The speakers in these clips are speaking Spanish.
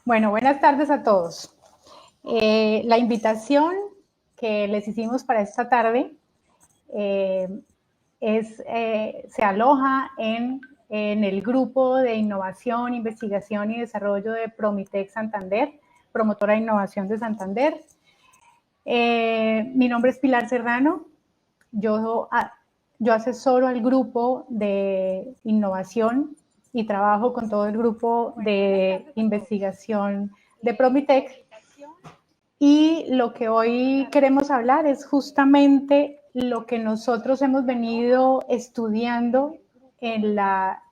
Bueno, buenas tardes a todos. La invitación que les hicimos para esta tarde se aloja en el grupo de innovación, investigación y desarrollo de Promitec Santander, promotora de innovación de Santander. Mi nombre es Pilar Serrano. Yo asesoro al grupo de innovación y trabajo con todo el grupo de investigación de Promitec. Y lo que hoy queremos hablar es justamente lo que nosotros hemos venido estudiando en la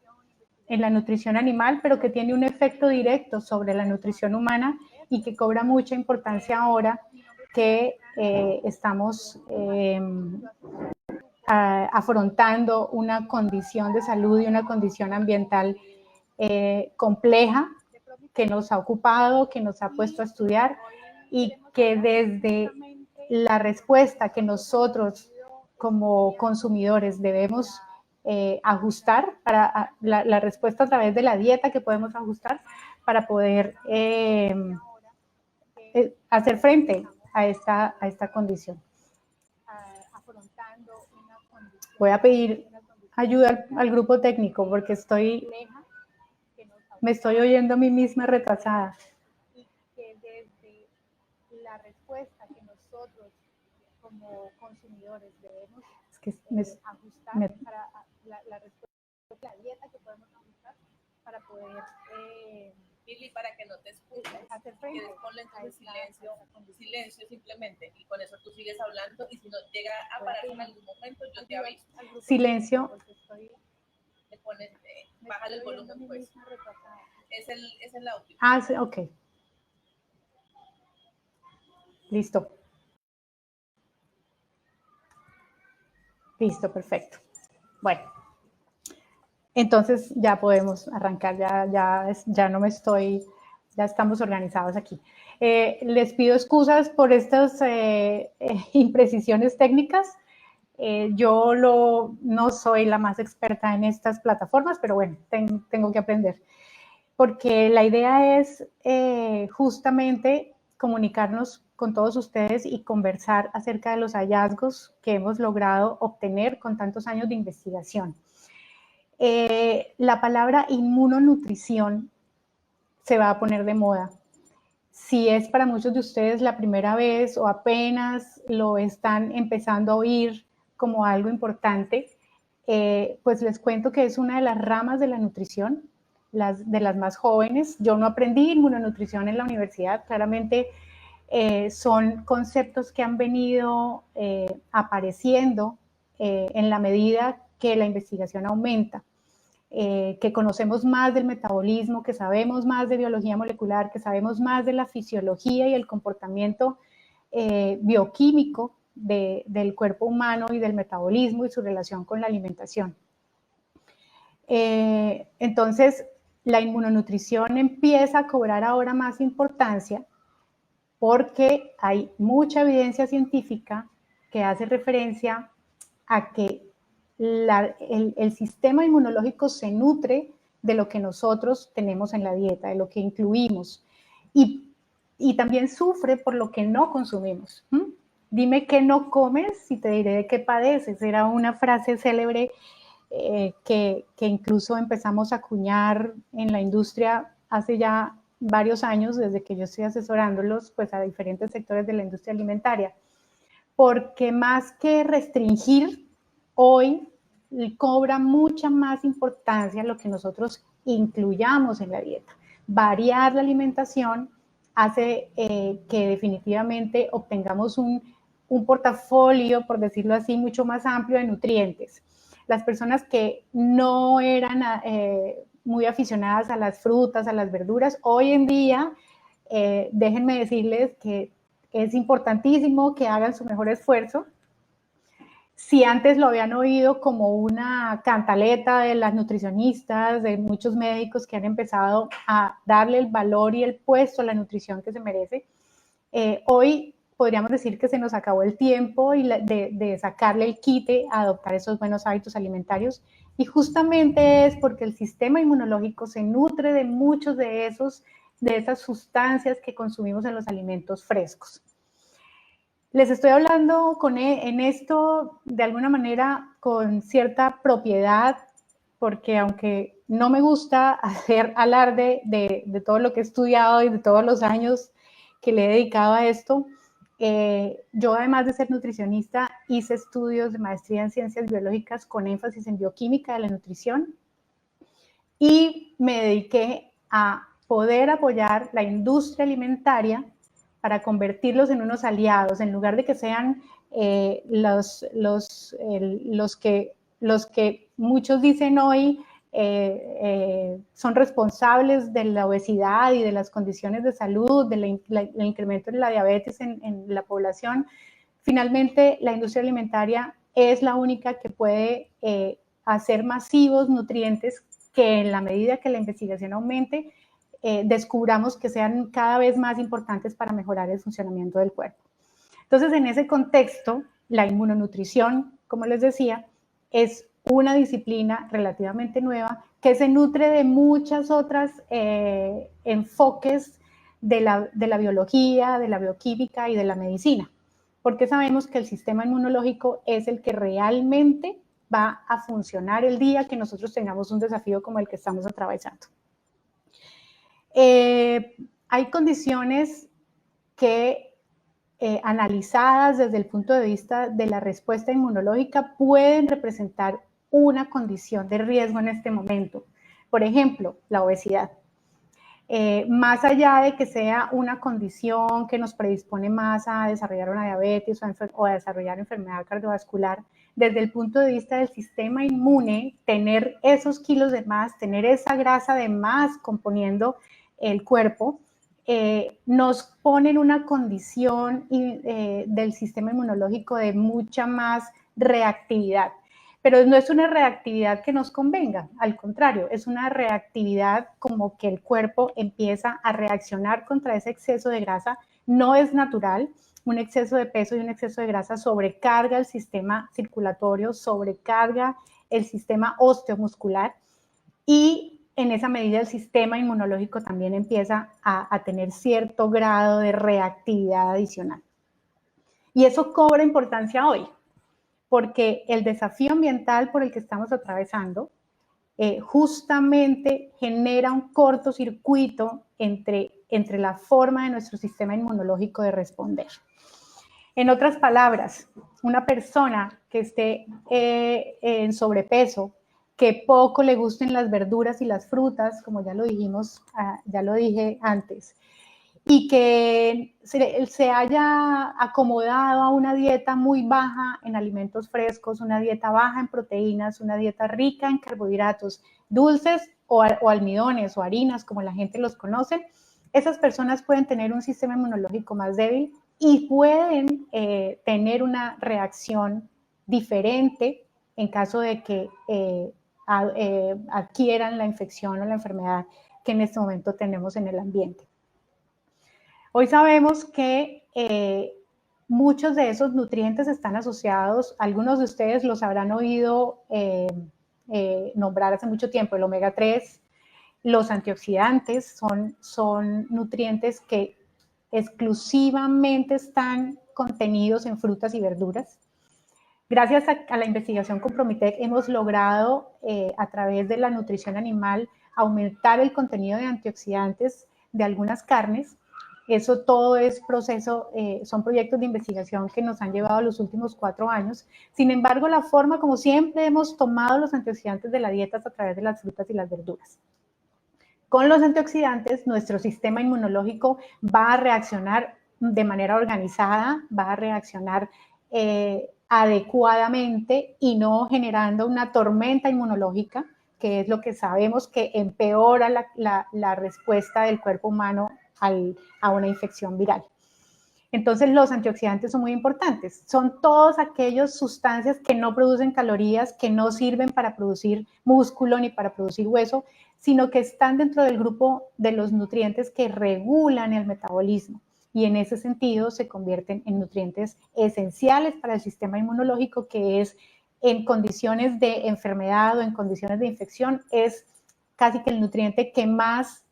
nutrición animal, pero que tiene un efecto directo sobre la nutrición humana y que cobra mucha importancia ahora que estamos afrontando una condición de salud y una condición ambiental compleja que nos ha ocupado, que nos ha puesto a estudiar y que desde la respuesta que nosotros como consumidores debemos ajustar, para la respuesta a través de la dieta que podemos ajustar para poder hacer frente a esta condición. Voy a pedir ayuda al grupo técnico porque me estoy oyendo a mí misma retrasada. Y que desde la respuesta que nosotros como consumidores debemos ajustar para la respuesta de la dieta que podemos ajustar para poder Lili, para que no te escuches, quieres ponle entonces silencio simplemente, y con eso tú sigues hablando, y si no llega a parar en algún momento, yo te aviso. Silencio. Le pones, bájale el volumen, pues. Es el audio. Ah, sí, ok. Listo. Listo, perfecto. Bueno. Entonces ya podemos arrancar, ya no me estoy, ya estamos organizados aquí. Les pido excusas por estas imprecisiones técnicas. Yo no soy la más experta en estas plataformas, pero bueno, tengo que aprender. Porque la idea es justamente comunicarnos con todos ustedes y conversar acerca de los hallazgos que hemos logrado obtener con tantos años de investigación. La palabra inmunonutrición se va a poner de moda. Si es para muchos de ustedes la primera vez o apenas lo están empezando a oír como algo importante, pues les cuento que es una de las ramas de la nutrición, de las más jóvenes. Yo no aprendí inmunonutrición en la universidad, claramente son conceptos que han venido apareciendo en la medida que la investigación aumenta, que conocemos más del metabolismo, que sabemos más de biología molecular, que sabemos más de la fisiología y el comportamiento bioquímico del cuerpo humano y del metabolismo y su relación con la alimentación. Entonces, la inmunonutrición empieza a cobrar ahora más importancia porque hay mucha evidencia científica que hace referencia a que el sistema inmunológico se nutre de lo que nosotros tenemos en la dieta, de lo que incluimos, y también sufre por lo que no consumimos. Dime qué no comes y te diré de qué padeces. Era una frase célebre que incluso empezamos a acuñar en la industria hace ya varios años, desde que yo estoy asesorándolos pues, a diferentes sectores de la industria alimentaria, porque más que restringir, hoy cobra mucha más importancia lo que nosotros incluyamos en la dieta. Variar la alimentación hace que definitivamente obtengamos un portafolio, por decirlo así, mucho más amplio de nutrientes. Las personas que no eran muy aficionadas a las frutas, a las verduras, hoy en día, déjenme decirles que es importantísimo que hagan su mejor esfuerzo. Si antes lo habían oído como una cantaleta de las nutricionistas, de muchos médicos que han empezado a darle el valor y el puesto a la nutrición que se merece, hoy podríamos decir que se nos acabó el tiempo de sacarle el quite a adoptar esos buenos hábitos alimentarios, y justamente es porque el sistema inmunológico se nutre de muchos de esos de esas sustancias que consumimos en los alimentos frescos. Les estoy hablando en esto de alguna manera con cierta propiedad, porque aunque no me gusta hacer alarde de todo lo que he estudiado y de todos los años que le he dedicado a esto, yo además de ser nutricionista hice estudios de maestría en ciencias biológicas con énfasis en bioquímica de la nutrición y me dediqué a poder apoyar la industria alimentaria para convertirlos en unos aliados, en lugar de que sean los que muchos dicen hoy son responsables de la obesidad y de las condiciones de salud, del incremento de la diabetes en la población. Finalmente, la industria alimentaria es la única que puede hacer masivos nutrientes que en la medida que la investigación aumente, descubramos que sean cada vez más importantes para mejorar el funcionamiento del cuerpo. Entonces, en ese contexto, la inmunonutrición, como les decía, es una disciplina relativamente nueva que se nutre de muchas otras enfoques de la biología, de la bioquímica y de la medicina, porque sabemos que el sistema inmunológico es el que realmente va a funcionar el día que nosotros tengamos un desafío como el que estamos atravesando. Hay condiciones que analizadas desde el punto de vista de la respuesta inmunológica pueden representar una condición de riesgo en este momento. Por ejemplo, la obesidad. Más allá de que sea una condición que nos predispone más a desarrollar una diabetes o a desarrollar enfermedad cardiovascular, desde el punto de vista del sistema inmune, tener esos kilos de más, tener esa grasa de más componiendo el cuerpo, nos pone en una condición del sistema inmunológico de mucha más reactividad. Pero no es una reactividad que nos convenga, al contrario, es una reactividad como que el cuerpo empieza a reaccionar contra ese exceso de grasa. No es natural, un exceso de peso y un exceso de grasa sobrecarga el sistema circulatorio, sobrecarga el sistema osteomuscular y en esa medida el sistema inmunológico también empieza a tener cierto grado de reactividad adicional. Y eso cobra importancia hoy, porque el desafío ambiental por el que estamos atravesando justamente genera un cortocircuito entre la forma de nuestro sistema inmunológico de responder. En otras palabras, una persona que esté en sobrepeso, que poco le gusten las verduras y las frutas, como ya lo dijimos, ya lo dije antes, y que se haya acomodado a una dieta muy baja en alimentos frescos, una dieta baja en proteínas, una dieta rica en carbohidratos dulces o almidones o harinas, como la gente los conoce, esas personas pueden tener un sistema inmunológico más débil y pueden tener una reacción diferente en caso de que adquieran la infección o la enfermedad que en este momento tenemos en el ambiente. Hoy sabemos que muchos de esos nutrientes están asociados, algunos de ustedes los habrán oído nombrar hace mucho tiempo, el omega 3, los antioxidantes son nutrientes que exclusivamente están contenidos en frutas y verduras. Gracias a la investigación con Promitec hemos logrado a través de la nutrición animal aumentar el contenido de antioxidantes de algunas carnes. Eso todo es proceso, son proyectos de investigación que nos han llevado los últimos 4 años. Sin embargo, la forma como siempre hemos tomado los antioxidantes de la dieta es a través de las frutas y las verduras. Con los antioxidantes, nuestro sistema inmunológico va a reaccionar de manera organizada, va a reaccionar adecuadamente y no generando una tormenta inmunológica, que es lo que sabemos que empeora la respuesta del cuerpo humano a una infección viral. Entonces los antioxidantes son muy importantes. Son todas aquellas sustancias que no producen calorías, que no sirven para producir músculo ni para producir hueso, sino que están dentro del grupo de los nutrientes que regulan el metabolismo. Y en ese sentido se convierten en nutrientes esenciales para el sistema inmunológico, que es en condiciones de enfermedad o en condiciones de infección, es casi que el nutriente que más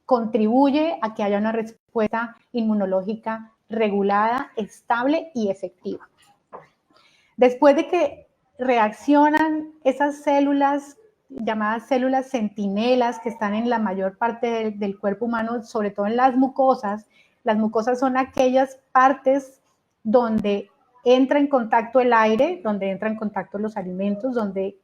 contribuye a que haya una respuesta inmunológica regulada, estable y efectiva. Después de que reaccionan esas células llamadas células centinelas que están en la mayor parte del cuerpo humano, sobre todo en las mucosas son aquellas partes donde entra en contacto el aire, donde entra en contacto los alimentos, donde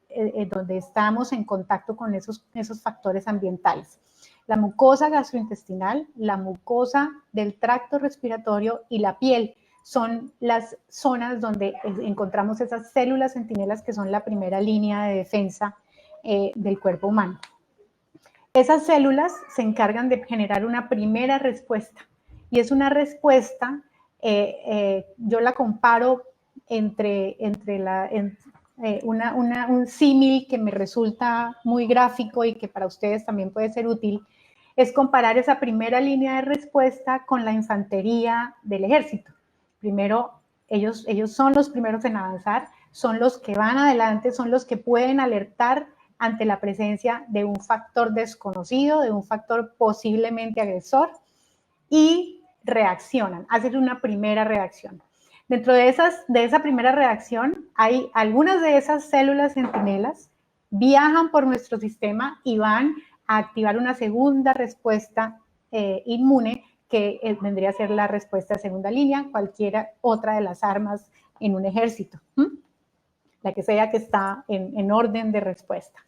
estamos en contacto con esos factores ambientales. La mucosa gastrointestinal, la mucosa del tracto respiratorio y la piel son las zonas donde encontramos esas células centinelas que son la primera línea de defensa del cuerpo humano. Esas células se encargan de generar una primera respuesta y es una respuesta, yo la comparo entre un símil que me resulta muy gráfico y que para ustedes también puede ser útil, es comparar esa primera línea de respuesta con la infantería del ejército. Primero, ellos son los primeros en avanzar, son los que van adelante, son los que pueden alertar ante la presencia de un factor desconocido, de un factor posiblemente agresor, y reaccionan, hacen una primera reacción. Dentro de esa primera reacción, hay algunas de esas células centinelas viajan por nuestro sistema y van a activar una segunda respuesta inmune, que vendría a ser la respuesta de segunda línea, cualquiera otra de las armas en un ejército, la que sea que está en orden de respuesta.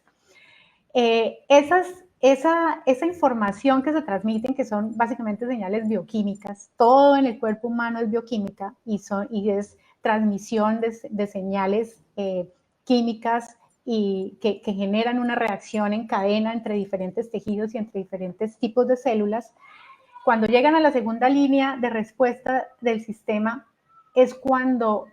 Esa información que se transmiten, que son básicamente señales bioquímicas, todo en el cuerpo humano es bioquímica y es transmisión de señales químicas y que generan una reacción en cadena entre diferentes tejidos y entre diferentes tipos de células. Cuando llegan a la segunda línea de respuesta del sistema es cuando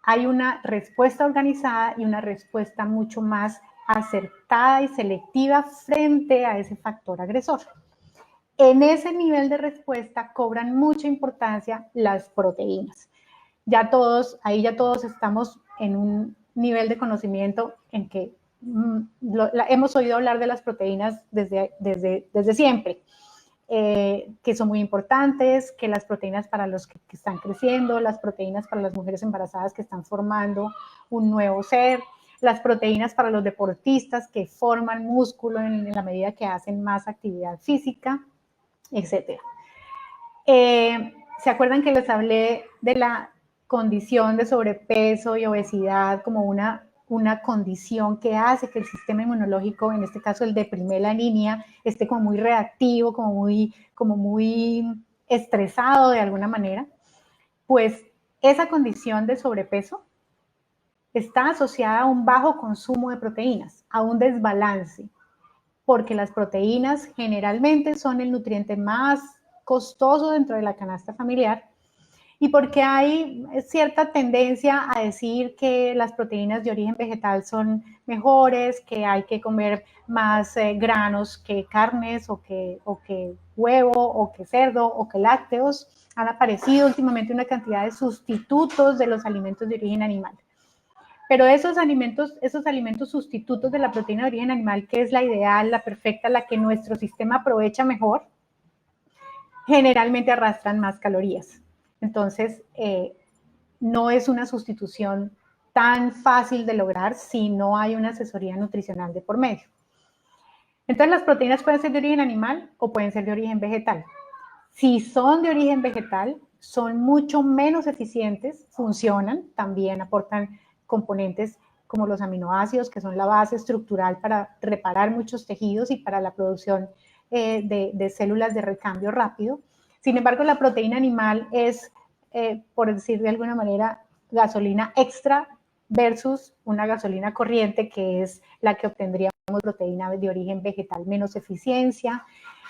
hay una respuesta organizada y una respuesta mucho más acertada y selectiva frente a ese factor agresor. En ese nivel de respuesta cobran mucha importancia las proteínas. Ahí ya todos estamos en un nivel de conocimiento en que hemos oído hablar de las proteínas desde siempre. Que son muy importantes, que las proteínas para los que están creciendo, las proteínas para las mujeres embarazadas que están formando un nuevo ser, las proteínas para los deportistas que forman músculo en la medida que hacen más actividad física, etc. ¿Se acuerdan que les hablé de la condición de sobrepeso y obesidad como una condición que hace que el sistema inmunológico, en este caso el de primera línea, esté como muy reactivo, como muy estresado de alguna manera? Pues esa condición de sobrepeso está asociada a un bajo consumo de proteínas, a un desbalance, porque las proteínas generalmente son el nutriente más costoso dentro de la canasta familiar y porque hay cierta tendencia a decir que las proteínas de origen vegetal son mejores, que hay que comer más granos que carnes o que huevo o que cerdo o que lácteos. Han aparecido últimamente una cantidad de sustitutos de los alimentos de origen animal. Pero esos alimentos sustitutos de la proteína de origen animal, que es la ideal, la perfecta, la que nuestro sistema aprovecha mejor, generalmente arrastran más calorías. Entonces, no es una sustitución tan fácil de lograr si no hay una asesoría nutricional de por medio. Entonces, las proteínas pueden ser de origen animal o pueden ser de origen vegetal. Si son de origen vegetal, son mucho menos eficientes, funcionan, también aportan componentes como los aminoácidos, que son la base estructural para reparar muchos tejidos y para la producción de células de recambio rápido. Sin embargo, la proteína animal es, por decir de alguna manera, gasolina extra versus una gasolina corriente, que es la que obtendríamos proteína de origen vegetal. Menos eficiencia,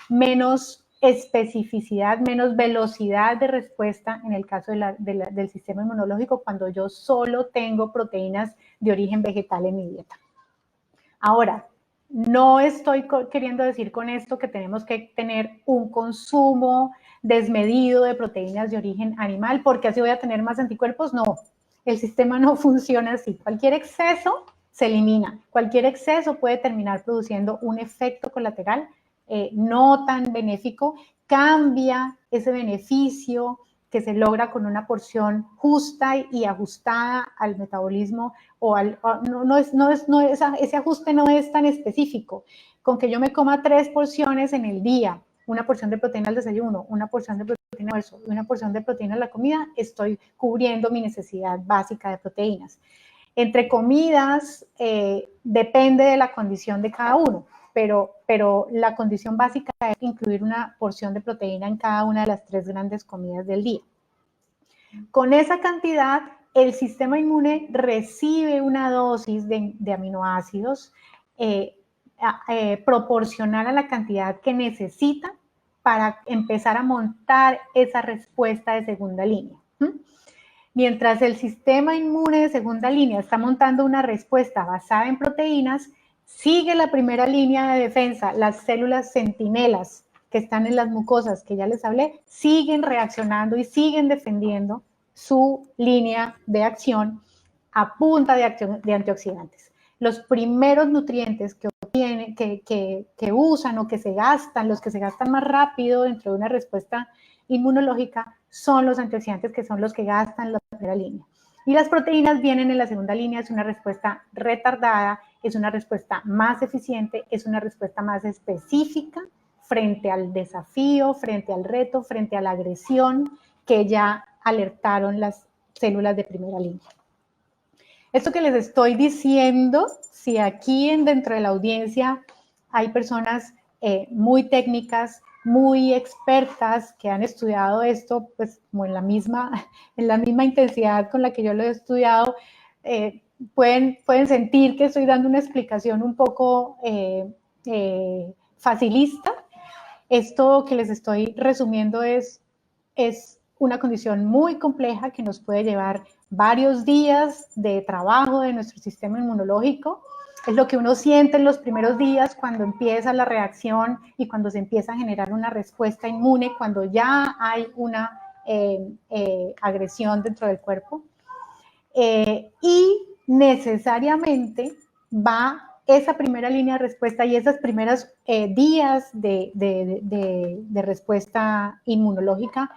menos especificidad, menos velocidad de respuesta en el caso del sistema inmunológico cuando yo solo tengo proteínas de origen vegetal en mi dieta. Ahora, no estoy queriendo decir con esto que tenemos que tener un consumo desmedido de proteínas de origen animal porque así voy a tener más anticuerpos. No, el sistema no funciona así. Cualquier exceso se elimina. Cualquier exceso puede terminar produciendo un efecto colateral no tan benéfico, cambia ese beneficio que se logra con una porción justa y ajustada al metabolismo, ese ajuste no es tan específico. Con que yo me coma 3 porciones en el día, una porción de proteína al desayuno, una porción de proteína al almuerzo y una porción de proteína a la comida, estoy cubriendo mi necesidad básica de proteínas. Entre comidas, depende de la condición de cada uno, pero la condición básica es incluir una porción de proteína en cada una de las 3 grandes comidas del día. Con esa cantidad, el sistema inmune recibe una dosis de aminoácidos proporcional a la cantidad que necesita para empezar a montar esa respuesta de segunda línea. Mientras el sistema inmune de segunda línea está montando una respuesta basada en proteínas, sigue la primera línea de defensa, las células centinelas que están en las mucosas que ya les hablé, siguen reaccionando y siguen defendiendo su línea de acción a punta de antioxidantes. Los primeros nutrientes que usan o que se gastan, los que se gastan más rápido dentro de una respuesta inmunológica, son los antioxidantes, que son los que gastan la primera línea. Y las proteínas vienen en la segunda línea, es una respuesta retardada, es una respuesta más eficiente, es una respuesta más específica frente al desafío, frente al reto, frente a la agresión que ya alertaron las células de primera línea. Esto que les estoy diciendo, si aquí dentro de la audiencia hay personas muy técnicas, muy expertas que han estudiado esto, pues como en la misma intensidad con la que yo lo he estudiado, pueden sentir que estoy dando una explicación un poco facilista. Esto que les estoy resumiendo es una condición muy compleja que nos puede llevar varios días de trabajo de nuestro sistema inmunológico. Es lo que uno siente en los primeros días cuando empieza la reacción y cuando se empieza a generar una respuesta inmune, cuando ya hay una agresión dentro del cuerpo. Y necesariamente va esa primera línea de respuesta y esos primeros días de respuesta inmunológica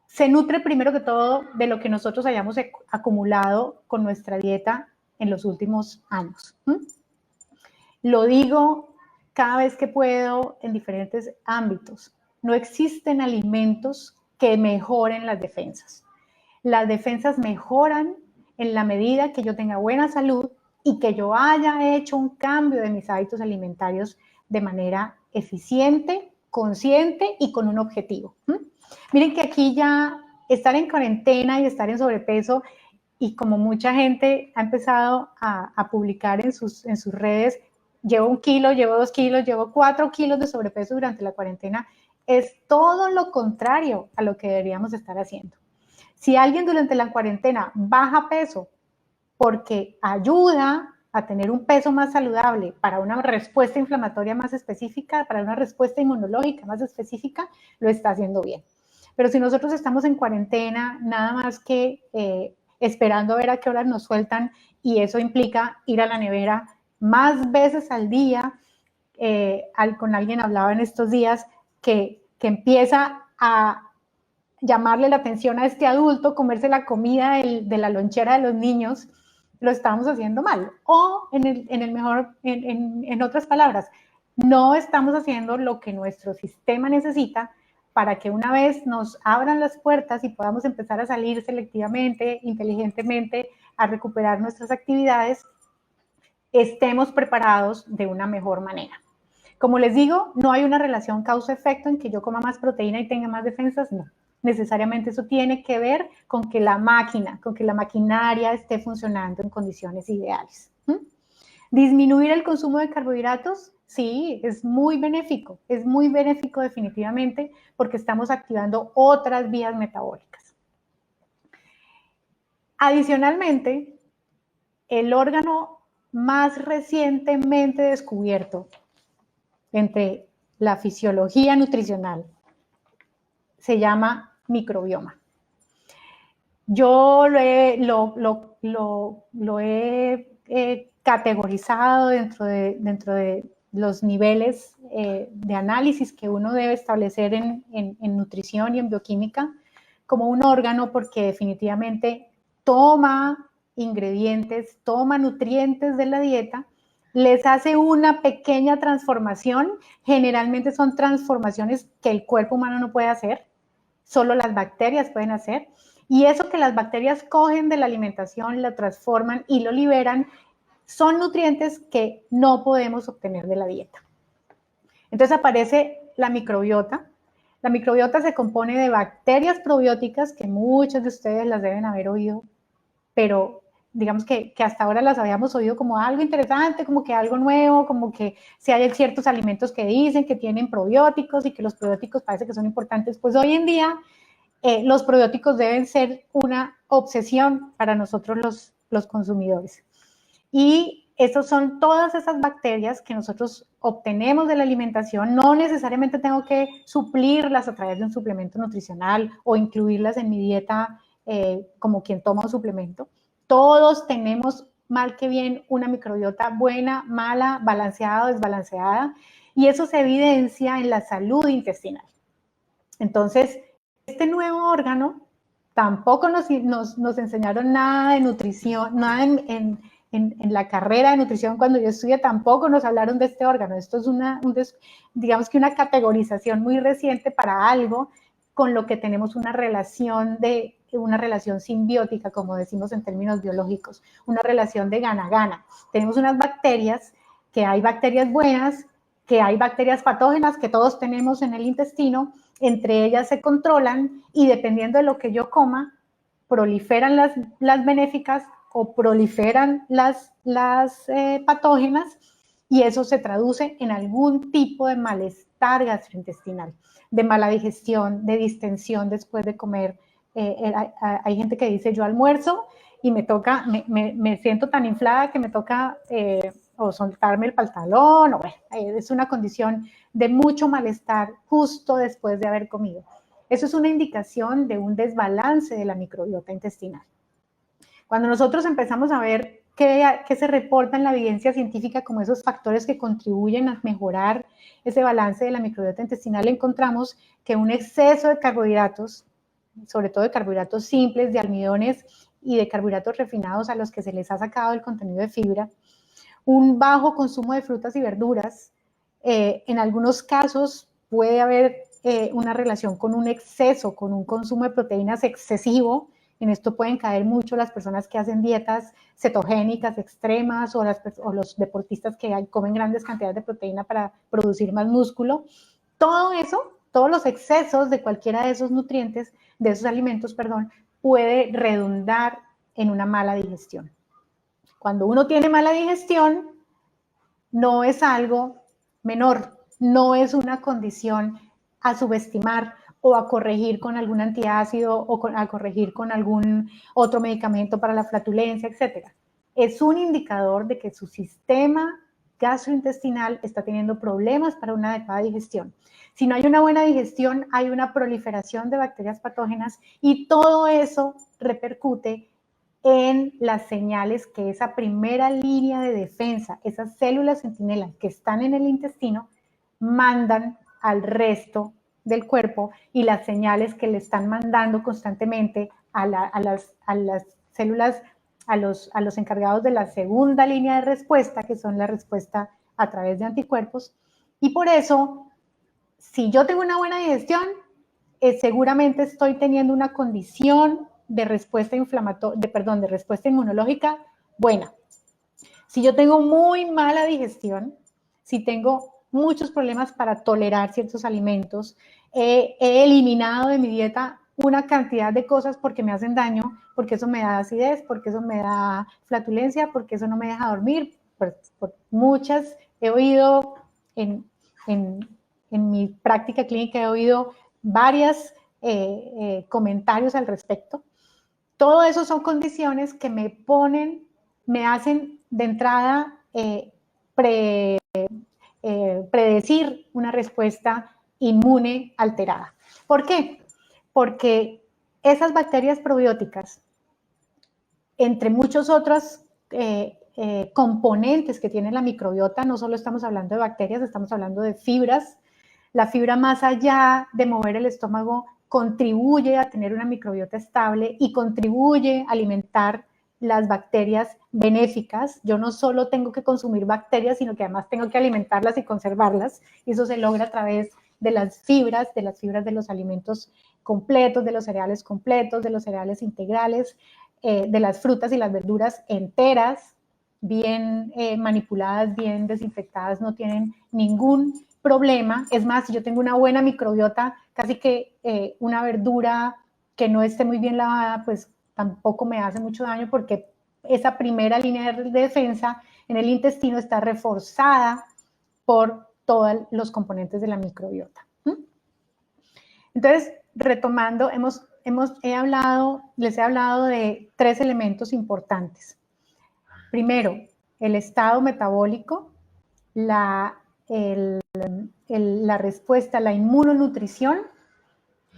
se nutre primero que todo de lo que nosotros hayamos acumulado con nuestra dieta en los últimos años. Lo digo cada vez que puedo en diferentes ámbitos. No existen alimentos que mejoren las defensas. Las defensas mejoran en la medida que yo tenga buena salud y que yo haya hecho un cambio de mis hábitos alimentarios de manera eficiente, consciente y con un objetivo. Miren que aquí ya estar en cuarentena y estar en sobrepeso, y como mucha gente ha empezado a publicar en sus redes, llevo 1 kilo, llevo 2 kilos, llevo 4 kilos de sobrepeso durante la cuarentena, es todo lo contrario a lo que deberíamos estar haciendo. Si alguien durante la cuarentena baja peso porque ayuda a tener un peso más saludable para una respuesta inflamatoria más específica, para una respuesta inmunológica más específica, lo está haciendo bien. Pero si nosotros estamos en cuarentena, nada más que esperando a ver a qué horas nos sueltan, y eso implica ir a la nevera más veces al día. Con alguien hablaba en estos días que empieza a llamarle la atención a este adulto, comerse la comida de la lonchera de los niños, lo estamos haciendo mal. O en otras palabras, no estamos haciendo lo que nuestro sistema necesita para que una vez nos abran las puertas y podamos empezar a salir selectivamente, inteligentemente, a recuperar nuestras actividades, estemos preparados de una mejor manera. Como les digo, no hay una relación causa-efecto en que yo coma más proteína y tenga más defensas, no. Necesariamente eso tiene que ver con que la maquinaria esté funcionando en condiciones ideales. Disminuir el consumo de carbohidratos, sí, es muy benéfico definitivamente, porque estamos activando otras vías metabólicas. Adicionalmente, el órgano más recientemente descubierto entre la fisiología nutricional se llama microbioma. Yo lo he categorizado dentro de los niveles de análisis que uno debe establecer en nutrición y en bioquímica como un órgano, porque definitivamente toma ingredientes, toma nutrientes de la dieta, les hace una pequeña transformación, generalmente son transformaciones que el cuerpo humano no puede hacer, solo las bacterias pueden hacer, y eso que las bacterias cogen de la alimentación, lo transforman y lo liberan, son nutrientes que no podemos obtener de la dieta. Entonces aparece la microbiota. La microbiota se compone de bacterias probióticas, que muchos de ustedes las deben haber oído, pero digamos que hasta ahora las habíamos oído como algo interesante, como que algo nuevo, como que si hay ciertos alimentos que dicen que tienen probióticos y que los probióticos parece que son importantes, pues hoy en día los probióticos deben ser una obsesión para nosotros los consumidores. Y estos son todas esas bacterias que nosotros obtenemos de la alimentación. No necesariamente tengo que suplirlas a través de un suplemento nutricional o incluirlas en mi dieta como quien toma un suplemento. Todos tenemos, mal que bien, una microbiota buena, mala, balanceada o desbalanceada, y eso se evidencia en la salud intestinal. Entonces, este nuevo órgano, tampoco nos enseñaron nada de nutrición, nada en la carrera de nutrición cuando yo estudié, tampoco nos hablaron de este órgano. Esto es digamos que una categorización muy reciente para algo con lo que tenemos una relación simbiótica, como decimos en términos biológicos, una relación de gana-gana. Tenemos unas bacterias, que hay bacterias buenas, que hay bacterias patógenas que todos tenemos en el intestino, entre ellas se controlan y dependiendo de lo que yo coma, proliferan las benéficas o proliferan las patógenas, y eso se traduce en algún tipo de malestar gastrointestinal, de mala digestión, de distensión después de comer. Hay gente que dice, yo almuerzo y me siento tan inflada que me toca o soltarme el pantalón, o bueno, es una condición de mucho malestar justo después de haber comido. Eso es una indicación de un desbalance de la microbiota intestinal. Cuando nosotros empezamos a ver qué se reporta en la evidencia científica como esos factores que contribuyen a mejorar ese balance de la microbiota intestinal, encontramos que un exceso de carbohidratos, sobre todo de carbohidratos simples, de almidones y de carbohidratos refinados a los que se les ha sacado el contenido de fibra, un bajo consumo de frutas y verduras, en algunos casos puede haber una relación con un exceso, con un consumo de proteínas excesivo. En esto pueden caer mucho las personas que hacen dietas cetogénicas extremas o los deportistas que comen grandes cantidades de proteína para producir más músculo. Todo eso, todos los excesos de cualquiera de esos nutrientes, de esos alimentos, perdón, puede redundar en una mala digestión. Cuando uno tiene mala digestión, no es algo menor, no es una condición a subestimar o a corregir con algún antiácido o a corregir con algún otro medicamento para la flatulencia, etc. Es un indicador de que su sistema gastrointestinal está teniendo problemas para una adecuada digestión. Si no hay una buena digestión, hay una proliferación de bacterias patógenas y todo eso repercute en las señales que esa primera línea de defensa, esas células centinelas que están en el intestino, mandan al resto del cuerpo, y las señales que le están mandando constantemente a las células, a los encargados de la segunda línea de respuesta, que son la respuesta a través de anticuerpos. Y por eso, si yo tengo una buena digestión, seguramente estoy teniendo una condición de respuesta de respuesta inmunológica buena. Si yo tengo muy mala digestión, si tengo muchos problemas para tolerar ciertos alimentos, he eliminado de mi dieta una cantidad de cosas porque me hacen daño, porque eso me da acidez, porque eso me da flatulencia, porque eso no me deja dormir, por muchas he oído en mi práctica clínica, he oído varios comentarios al respecto. Todo eso son condiciones que me hacen de entrada predecir una respuesta inmune alterada. ¿Por qué? Porque esas bacterias probióticas, entre muchos otros componentes que tiene la microbiota. No solo estamos hablando de bacterias, estamos hablando de fibras. La fibra, más allá de mover el estómago, contribuye a tener una microbiota estable y contribuye a alimentar las bacterias benéficas. Yo no solo tengo que consumir bacterias, sino que además tengo que alimentarlas y conservarlas, y eso se logra a través de las fibras de los alimentos completos, de los cereales completos, de los cereales integrales, de las frutas y las verduras enteras, bien manipuladas, bien desinfectadas, no tienen ningún problema. Es más, si yo tengo una buena microbiota, casi que una verdura que no esté muy bien lavada, pues tampoco me hace mucho daño, porque esa primera línea de defensa en el intestino está reforzada por todos los componentes de la microbiota. Entonces, retomando, les he hablado de 3 elementos importantes. Primero, el estado metabólico, la respuesta, la inmunonutrición,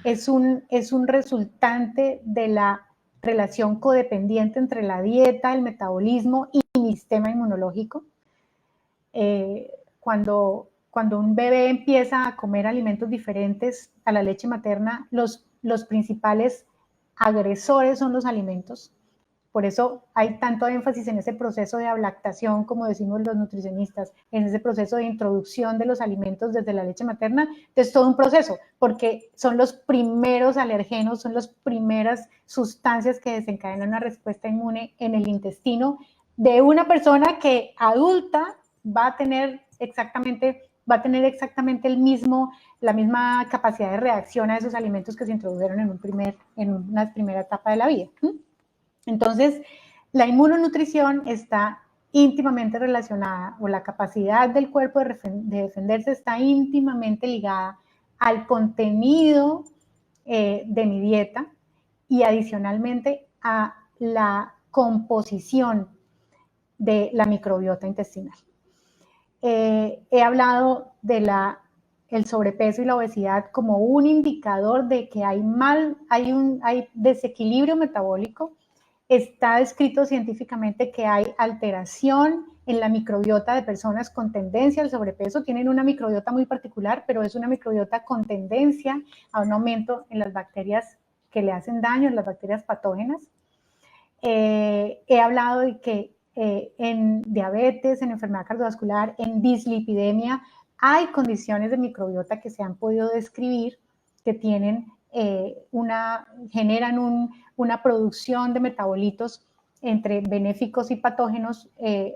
es un resultante de la relación codependiente entre la dieta, el metabolismo y mi sistema inmunológico. Cuando un bebé empieza a comer alimentos diferentes a la leche materna, los principales agresores son los alimentos. Por eso hay tanto énfasis en ese proceso de ablactación, como decimos los nutricionistas, en ese proceso de introducción de los alimentos desde la leche materna. Es todo un proceso, porque son los primeros alergenos, son las primeras sustancias que desencadenan una respuesta inmune en el intestino de una persona que adulta va a tener exactamente la misma capacidad de reacción a esos alimentos que se introdujeron en una primera etapa de la vida. Entonces, la inmunonutrición está íntimamente relacionada, o la capacidad del cuerpo de defenderse está íntimamente ligada al contenido de mi dieta, y adicionalmente a la composición de la microbiota intestinal. He hablado de el sobrepeso y la obesidad como un indicador de que hay desequilibrio metabólico. Está descrito científicamente que hay alteración en la microbiota de personas con tendencia al sobrepeso. Tienen una microbiota muy particular, pero es una microbiota con tendencia a un aumento en las bacterias que le hacen daño, en las bacterias patógenas. He hablado de que en diabetes, en enfermedad cardiovascular, en dislipidemia, hay condiciones de microbiota que se han podido describir que generan una producción de metabolitos entre benéficos y patógenos,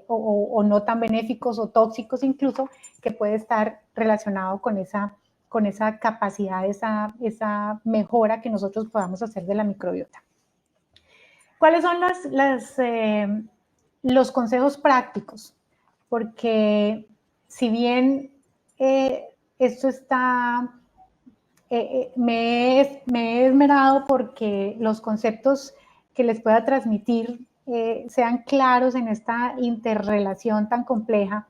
o no tan benéficos o tóxicos incluso, que puede estar relacionado con esa capacidad, esa mejora que nosotros podamos hacer de la microbiota. ¿Cuáles son los consejos prácticos? Porque si bien esto está... me he esmerado porque los conceptos que les pueda transmitir sean claros en esta interrelación tan compleja.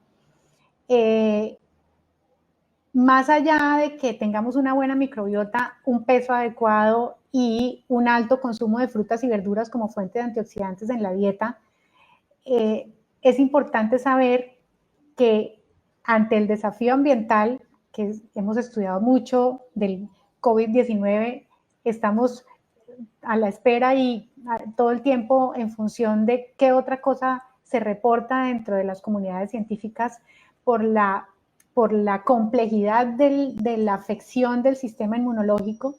Más allá de que tengamos una buena microbiota, un peso adecuado y un alto consumo de frutas y verduras como fuente de antioxidantes en la dieta, es importante saber que ante el desafío ambiental, que hemos estudiado mucho del COVID-19, estamos a la espera y todo el tiempo en función de qué otra cosa se reporta dentro de las comunidades científicas por la complejidad de la afección del sistema inmunológico.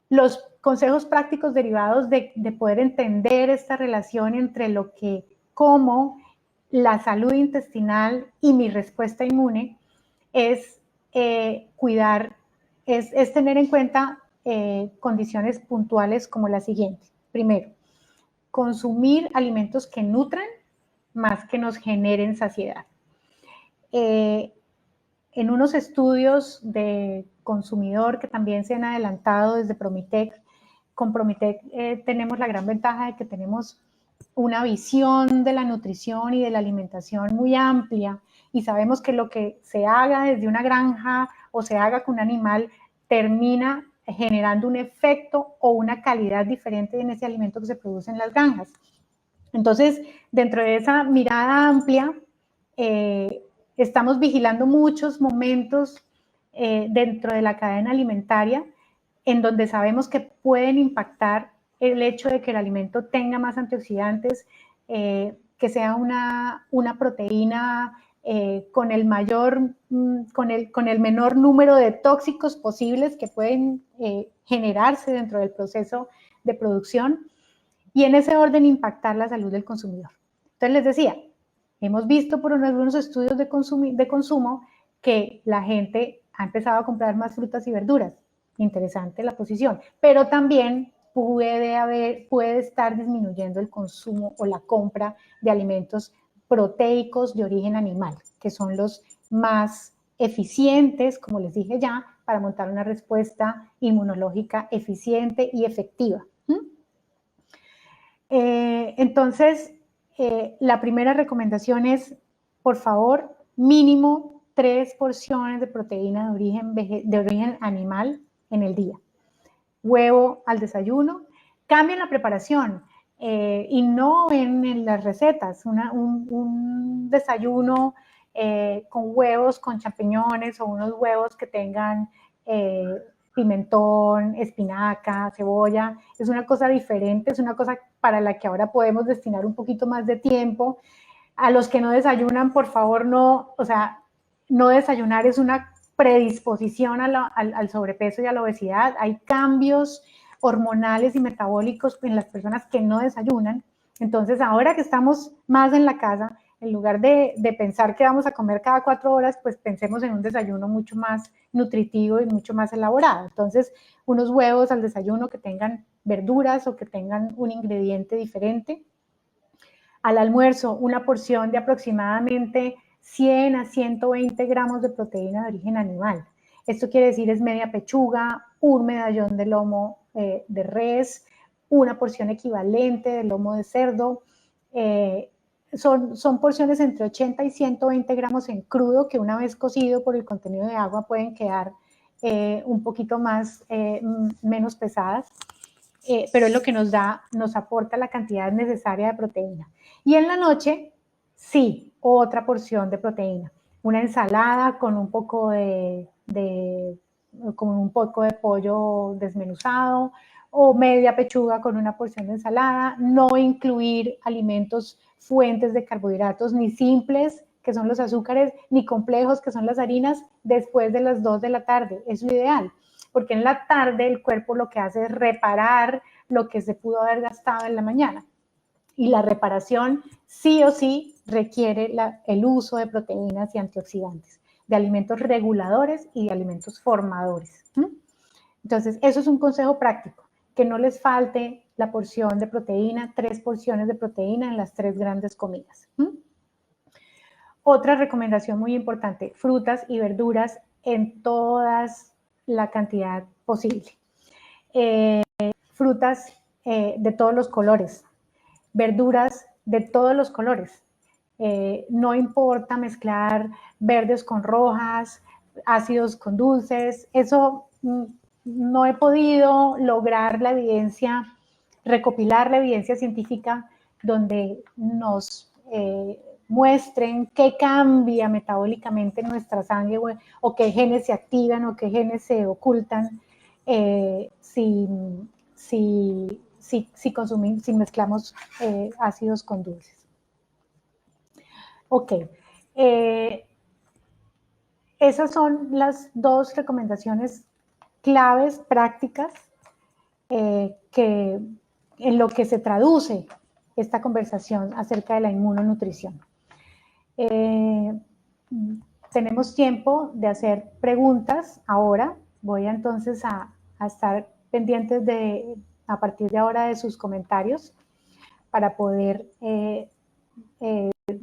Los consejos prácticos derivados de poder entender esta relación entre lo que como, la salud intestinal y mi respuesta inmune, es tener en cuenta condiciones puntuales como la siguiente. Primero, consumir alimentos que nutran más que nos generen saciedad. En unos estudios de consumidor que también se han adelantado desde Promitec, con Promitec tenemos la gran ventaja de que tenemos una visión de la nutrición y de la alimentación muy amplia, y sabemos que lo que se haga desde una granja o se haga con un animal termina generando un efecto o una calidad diferente en ese alimento que se produce en las granjas. Entonces, dentro de esa mirada amplia, estamos vigilando muchos momentos dentro de la cadena alimentaria en donde sabemos que pueden impactar el hecho de que el alimento tenga más antioxidantes, que sea una proteína con el menor número de tóxicos posibles que pueden generarse dentro del proceso de producción, y en ese orden impactar la salud del consumidor. Entonces les decía, hemos visto por algunos estudios de consumo que la gente ha empezado a comprar más frutas y verduras. Interesante la posición, pero también puede estar disminuyendo el consumo o la compra de alimentos proteicos de origen animal, que son los más eficientes, como les dije ya, para montar una respuesta inmunológica eficiente y efectiva. Entonces, la primera recomendación es, por favor, mínimo 3 porciones de proteína de origen animal en el día. Huevo al desayuno. Cambien la preparación y no en las recetas. Un desayuno con huevos, con champiñones o unos huevos que tengan pimentón, espinaca, cebolla, es una cosa diferente, es una cosa para la que ahora podemos destinar un poquito más de tiempo. A los que no desayunan, por favor, no, o sea, no desayunar es una predisposición al sobrepeso y a la obesidad. Hay cambios hormonales y metabólicos en las personas que no desayunan. Entonces, ahora que estamos más en la casa, en lugar de pensar que vamos a comer cada 4 horas, pues pensemos en un desayuno mucho más nutritivo y mucho más elaborado. Entonces, unos huevos al desayuno que tengan verduras o que tengan un ingrediente diferente. Al almuerzo, una porción de aproximadamente 100 a 120 gramos de proteína de origen animal. Esto quiere decir es media pechuga, un medallón de lomo de res, una porción equivalente de lomo de cerdo. Son porciones entre 80 y 120 gramos en crudo, que una vez cocido por el contenido de agua pueden quedar un poquito menos pesadas, pero es lo que nos aporta la cantidad necesaria de proteína. Y en la noche, sí, otra porción de proteína. Una ensalada con un poco de pollo desmenuzado, o media pechuga con una porción de ensalada. No incluir alimentos fuentes de carbohidratos ni simples, que son los azúcares, ni complejos, que son las harinas, después de las 2 de la tarde. Es lo ideal, porque en la tarde el cuerpo lo que hace es reparar lo que se pudo haber gastado en la mañana. Y la reparación sí o sí requiere el uso de proteínas y antioxidantes, de alimentos reguladores y de alimentos formadores. Entonces, eso es un consejo práctico, que no les falte la porción de proteína, 3 porciones de proteína en las 3 grandes comidas. Otra recomendación muy importante, frutas y verduras en todas la cantidad posible. Frutas de todos los colores, verduras de todos los colores. No importa mezclar verdes con rojas, ácidos con dulces, eso no he podido lograr la evidencia, recopilar la evidencia científica donde nos muestren qué cambia metabólicamente en nuestra sangre o qué genes se activan o qué genes se ocultan si mezclamos ácidos con dulces. Ok. Esas son las 2 recomendaciones claves, prácticas, que en lo que se traduce esta conversación acerca de la inmunonutrición. Tenemos tiempo de hacer preguntas ahora. Voy entonces a estar pendientes a partir de ahora de sus comentarios para poder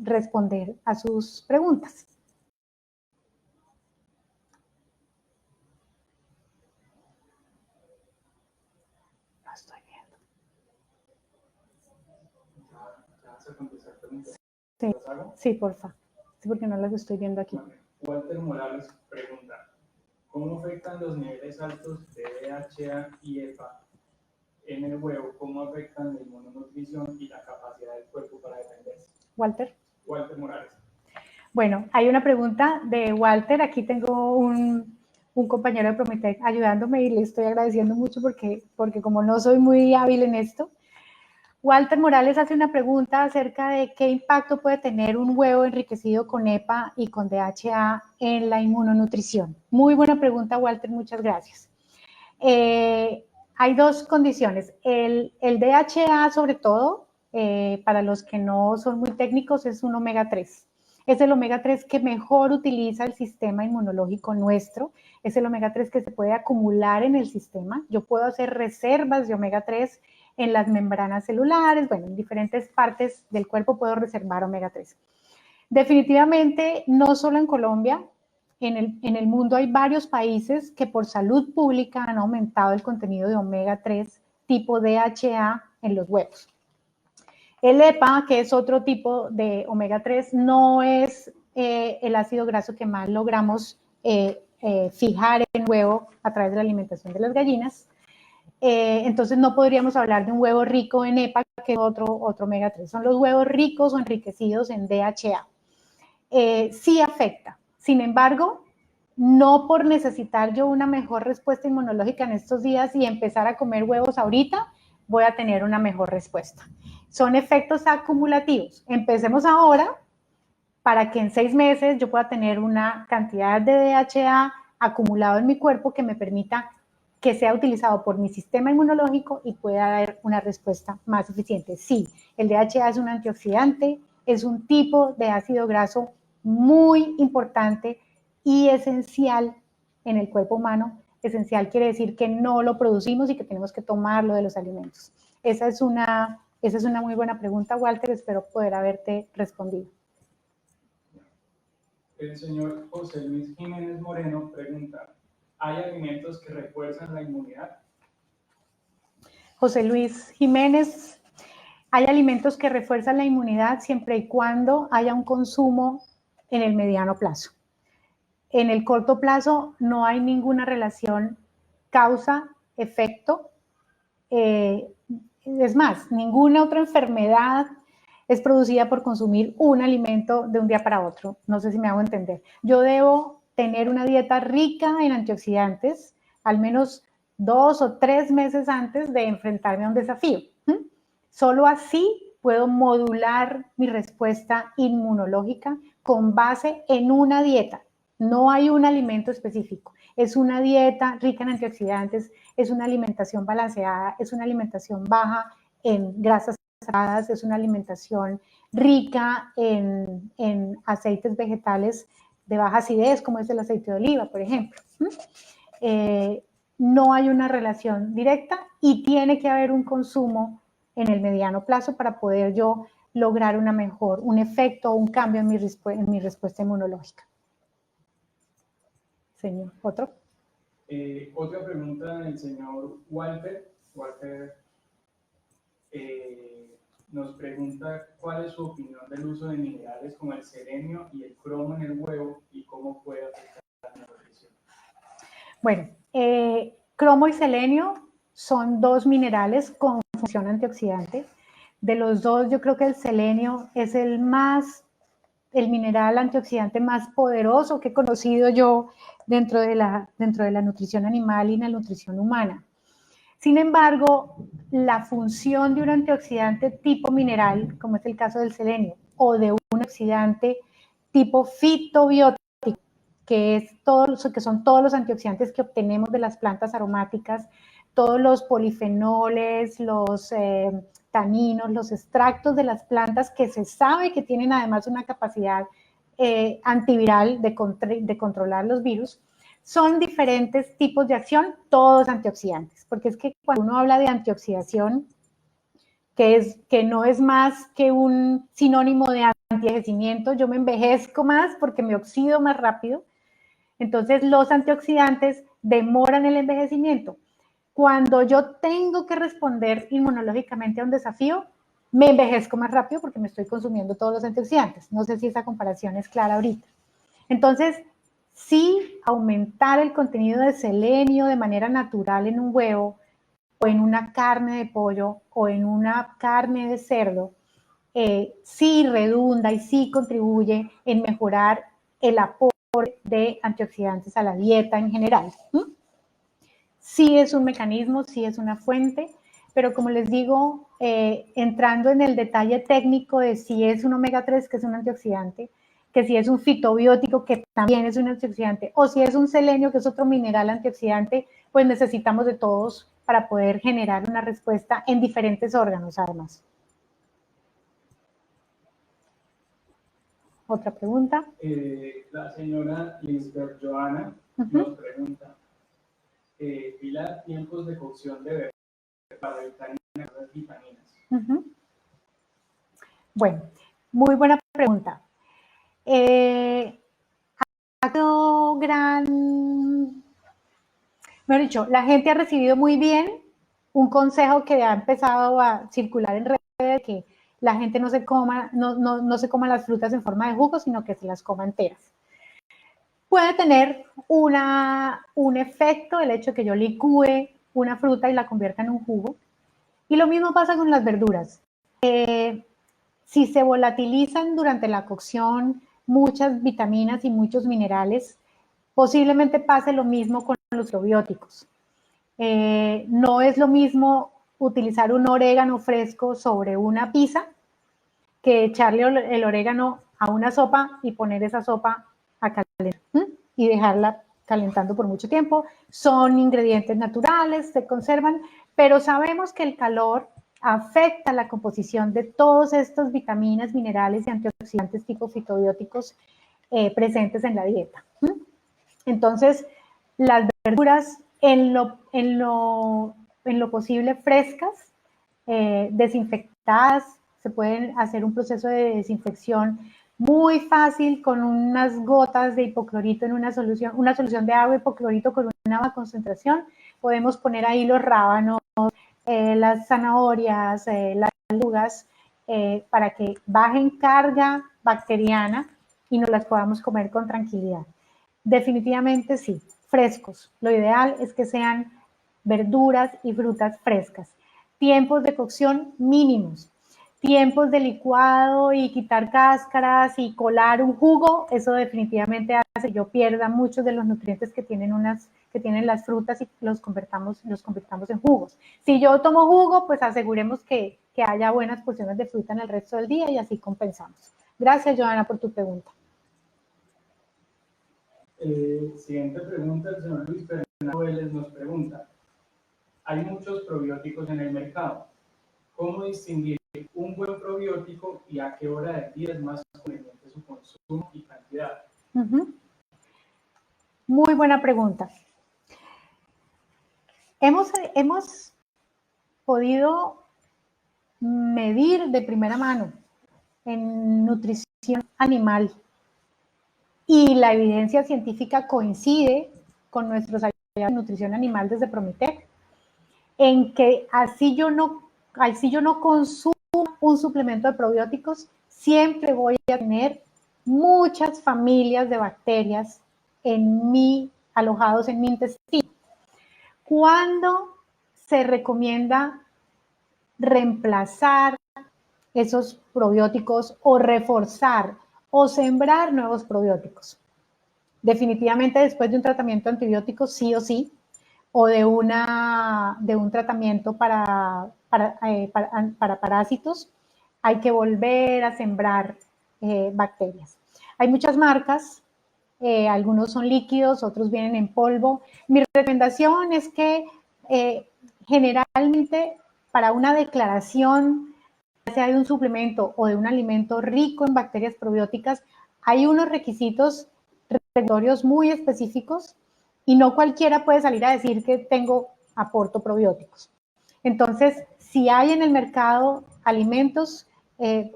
responder a sus preguntas. No estoy viendo. Sí, sí, porfa. Sí, porque no las estoy viendo aquí. Walter Morales pregunta, ¿cómo afectan los niveles altos de DHA y EPA en el huevo, ¿cómo afectan la inmunonutrición y la capacidad del cuerpo para defenderse? Walter. Walter Morales. Bueno, hay una pregunta de Walter. Aquí tengo un compañero de Prometec ayudándome y le estoy agradeciendo mucho porque como no soy muy hábil en esto. Walter Morales hace una pregunta acerca de qué impacto puede tener un huevo enriquecido con EPA y con DHA en la inmunonutrición. Muy buena pregunta, Walter, muchas gracias. Hay dos condiciones. El DHA, sobre todo, para los que no son muy técnicos, es un omega 3. Es el omega 3 que mejor utiliza el sistema inmunológico nuestro. Es el omega 3 que se puede acumular en el sistema. Yo puedo hacer reservas de omega 3 en las membranas celulares, bueno, en diferentes partes del cuerpo puedo reservar omega 3. Definitivamente, no solo en Colombia, en el mundo hay varios países que por salud pública han aumentado el contenido de omega 3 tipo DHA en los huevos. El EPA, que es otro tipo de omega 3, no es el ácido graso que más logramos fijar en huevo a través de la alimentación de las gallinas. Entonces no podríamos hablar de un huevo rico en EPA, que es otro omega 3. Son los huevos ricos o enriquecidos en DHA. Sí afecta. Sin embargo, no por necesitar yo una mejor respuesta inmunológica en estos días y empezar a comer huevos ahorita, voy a tener una mejor respuesta. Son efectos acumulativos. Empecemos ahora para que en 6 meses yo pueda tener una cantidad de DHA acumulado en mi cuerpo que me permita que sea utilizado por mi sistema inmunológico y pueda dar una respuesta más eficiente. Sí, el DHA es un antioxidante, es un tipo de ácido graso muy importante y esencial en el cuerpo humano. Esencial quiere decir que no lo producimos y que tenemos que tomarlo de los alimentos. Esa es una muy buena pregunta, Walter. Espero poder haberte respondido. El señor José Luis Jiménez Moreno pregunta, ¿hay alimentos que refuerzan la inmunidad? José Luis Jiménez, hay alimentos que refuerzan la inmunidad siempre y cuando haya un consumo en el mediano plazo. En el corto plazo no hay ninguna relación causa-efecto. Es más, ninguna otra enfermedad es producida por consumir un alimento de un día para otro. No sé si me hago entender. Yo debo tener una dieta rica en antioxidantes, al menos 2 o 3 meses antes de enfrentarme a un desafío. Solo así puedo modular mi respuesta inmunológica con base en una dieta. No hay un alimento específico. Es una dieta rica en antioxidantes, es una alimentación balanceada, es una alimentación baja en grasas saturadas, es una alimentación rica en aceites vegetales de baja acidez, como es el aceite de oliva, por ejemplo. No hay una relación directa y tiene que haber un consumo en el mediano plazo para poder yo lograr un efecto o un cambio en mi respuesta inmunológica. Señor, ¿otro? Otra pregunta del señor Walter. Nos pregunta cuál es su opinión del uso de minerales como el selenio y el cromo en el huevo y cómo puede afectar la nutrición. Bueno, cromo y selenio son dos minerales con función antioxidante. De los dos, yo creo que el selenio es el mineral antioxidante más poderoso que he conocido yo dentro de la nutrición animal y la nutrición humana. Sin embargo, la función de un antioxidante tipo mineral, como es el caso del selenio, o de un antioxidante tipo fitobiótico, que son todos los antioxidantes que obtenemos de las plantas aromáticas, todos los polifenoles, los taninos, los extractos de las plantas que se sabe que tienen además una capacidad antiviral de controlar los virus, son diferentes tipos de acción, todos antioxidantes, porque es que cuando uno habla de antioxidación, que no es más que un sinónimo de antienvejecimiento, yo me envejezco más porque me oxido más rápido. Entonces, los antioxidantes demoran el envejecimiento. Cuando yo tengo que responder inmunológicamente a un desafío, me envejezco más rápido porque me estoy consumiendo todos los antioxidantes. No sé si esa comparación es clara ahorita. Entonces, sí, aumentar el contenido de selenio de manera natural en un huevo en una carne de pollo o en una carne de cerdo, sí redunda y sí contribuye en mejorar el aporte de antioxidantes a la dieta en general. Sí es un mecanismo, sí es una fuente, pero como les digo, entrando en el detalle técnico de si es un omega 3, que es un antioxidante, que si es un fitobiótico, que también es un antioxidante, o si es un selenio, que es otro mineral antioxidante, pues necesitamos de todos para poder generar una respuesta en diferentes órganos, además. ¿Otra pregunta? La señora Lisbeth Joana nos pregunta, Pilar, tiempos de cocción de verduras para evitar las vitaminas. Bueno, muy buena pregunta. Mejor dicho, la gente ha recibido muy bien un consejo que ha empezado a circular en redes, que la gente no se coma las frutas en forma de jugo, sino que se las coma enteras. Puede tener un efecto el hecho de que yo licúe una fruta y la convierta en un jugo. Y lo mismo pasa con las verduras. Si se volatilizan durante la cocción muchas vitaminas y muchos minerales, posiblemente pase lo mismo con los probióticos. No es lo mismo utilizar un orégano fresco sobre una pizza que echarle el orégano a una sopa y poner esa sopa a calentar y dejarla calentando por mucho tiempo. Son ingredientes naturales, se conservan, pero sabemos que el calor afecta la composición de todos estos vitaminas, minerales y antioxidantes tipo fitobióticos presentes en la dieta. Entonces, las verduras en lo posible frescas, desinfectadas, se pueden hacer un proceso de desinfección muy fácil con unas gotas de hipoclorito en una solución de agua hipoclorito con una baja concentración. Podemos poner ahí los rábanos, las zanahorias, las lechugas, para que bajen carga bacteriana y nos las podamos comer con tranquilidad. Definitivamente sí, frescos. Lo ideal es que sean verduras y frutas frescas. Tiempos de cocción mínimos. Tiempos de licuado y quitar cáscaras y colar un jugo, eso definitivamente hace que yo pierda muchos de los nutrientes que tienen las frutas y los convirtamos en jugos. Si yo tomo jugo, pues aseguremos que haya buenas porciones de fruta en el resto del día y así compensamos. Gracias, Joana, por tu pregunta. Siguiente pregunta, el señor Luis Fernando Vélez nos pregunta, hay muchos probióticos en el mercado, ¿cómo distinguir un buen probiótico y a qué hora del día es más conveniente su consumo y cantidad? Muy buena pregunta. Hemos podido medir de primera mano en nutrición animal y la evidencia científica coincide con nuestros hallazgos de nutrición animal desde Promitec, en que así yo no consumo un suplemento de probióticos, siempre voy a tener muchas familias de bacterias alojados en mi intestino. ¿Cuándo se recomienda reemplazar esos probióticos o reforzar o sembrar nuevos probióticos? Definitivamente después de un tratamiento antibiótico, sí o sí, o de un tratamiento para parásitos, hay que volver a sembrar bacterias. Hay muchas marcas, algunos son líquidos, otros vienen en polvo. Mi recomendación es que generalmente para una declaración, ya sea de un suplemento o de un alimento rico en bacterias probióticas, hay unos requisitos regulatorios muy específicos y no cualquiera puede salir a decir que aporto probióticos. Entonces, si hay en el mercado alimentos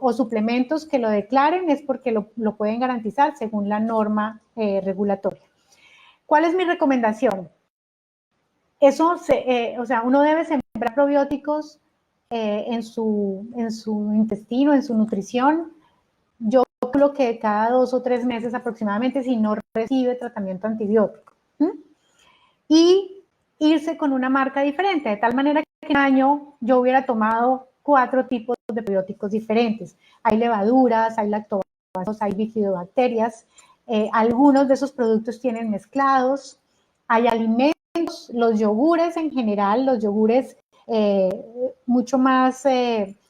o suplementos que lo declaren, es porque lo pueden garantizar según la norma regulatoria. ¿Cuál es mi recomendación? Uno debe sembrar probióticos en su intestino, en su nutrición. Yo creo que cada 2 o 3 meses aproximadamente, si no recibe tratamiento antibiótico. Y irse con una marca diferente, de tal manera que que en un año yo hubiera tomado 4 tipos de probióticos diferentes. Hay levaduras, hay lactobacilos, hay bifidobacterias. Algunos de esos productos tienen mezclados. Hay alimentos, los yogures en general, los yogures mucho más,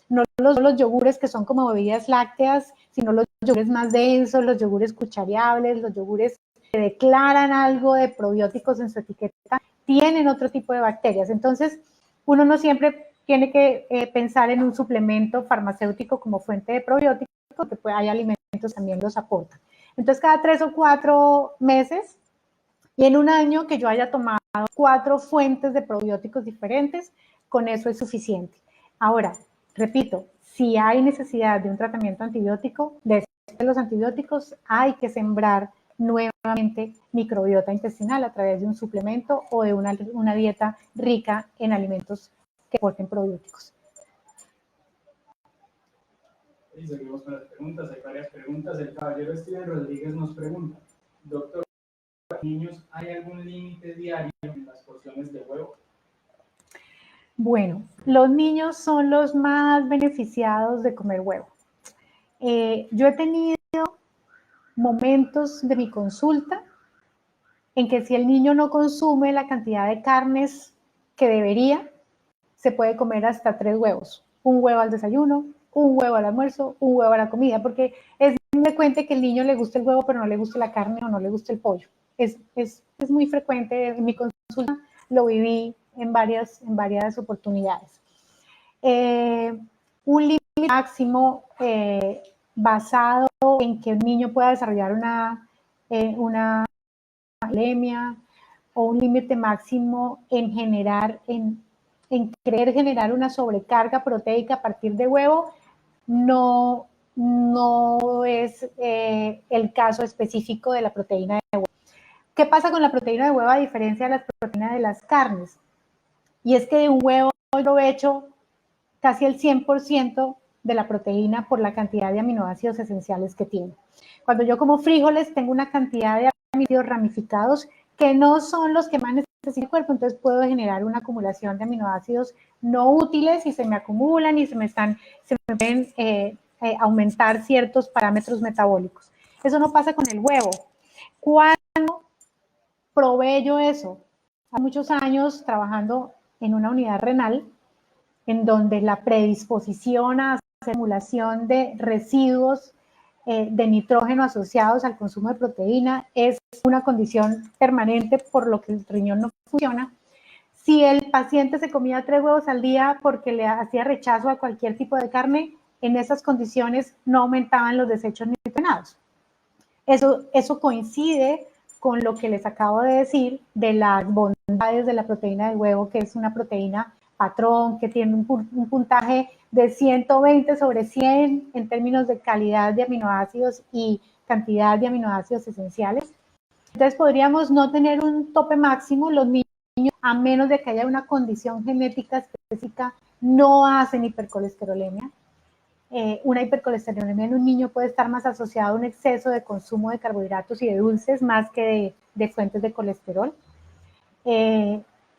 no los yogures que son como bebidas lácteas, sino los yogures más densos, los yogures cuchareables, los yogures que declaran algo de probióticos en su etiqueta, tienen otro tipo de bacterias. Entonces, uno no siempre tiene que pensar en un suplemento farmacéutico como fuente de probióticos, porque pues, hay alimentos también los aportan. Entonces, cada 3 o 4 meses, y en un año que yo haya tomado 4 fuentes de probióticos diferentes, con eso es suficiente. Ahora, repito, si hay necesidad de un tratamiento antibiótico, de los antibióticos, hay que sembrar nuevamente microbiota intestinal a través de un suplemento o de una dieta rica en alimentos que aporten probióticos. Y seguimos con las preguntas, hay varias preguntas. El caballero Steven Rodríguez nos pregunta, doctor, ¿para niños hay algún límite diario en las porciones de huevo? Bueno, los niños son los más beneficiados de comer huevo. Yo he tenido momentos de mi consulta en que si el niño no consume la cantidad de carnes que debería, se puede comer hasta 3 huevos. Un huevo al desayuno, un huevo al almuerzo, un huevo a la comida, porque es muy frecuente que el niño le guste el huevo, pero no le guste la carne o no le guste el pollo. Es muy frecuente, en mi consulta lo viví en varias oportunidades. Un límite máximo basado en que el niño pueda desarrollar una anemia, o un límite máximo en querer generar una sobrecarga proteica a partir de huevo, no es el caso específico de la proteína de huevo. ¿Qué pasa con la proteína de huevo a diferencia de las proteínas de las carnes? Y es que de un huevo yo aprovecho casi el 100% de la proteína por la cantidad de aminoácidos esenciales que tiene. Cuando yo como frijoles tengo una cantidad de aminoácidos ramificados que no son los que más necesita el cuerpo, entonces puedo generar una acumulación de aminoácidos no útiles y se me acumulan y se me pueden aumentar ciertos parámetros metabólicos. Eso no pasa con el huevo. ¿Cuándo probé yo eso? Hace muchos años trabajando en una unidad renal, en donde la predisposición a hacer acumulación de residuos de nitrógeno asociados al consumo de proteína es una condición permanente por lo que el riñón no funciona. Si el paciente se comía 3 huevos al día porque le hacía rechazo a cualquier tipo de carne, en esas condiciones no aumentaban los desechos nitrogenados. Eso coincide con lo que les acabo de decir de las bondades de la proteína del huevo, que es una proteína patrón, que tiene un puntaje de 120 sobre 100 en términos de calidad de aminoácidos y cantidad de aminoácidos esenciales. Entonces podríamos no tener un tope máximo, los niños, a menos de que haya una condición genética específica, no hacen hipercolesterolemia. Una hipercolesterolemia en un niño puede estar más asociado a un exceso de consumo de carbohidratos y de dulces más que de fuentes de colesterol.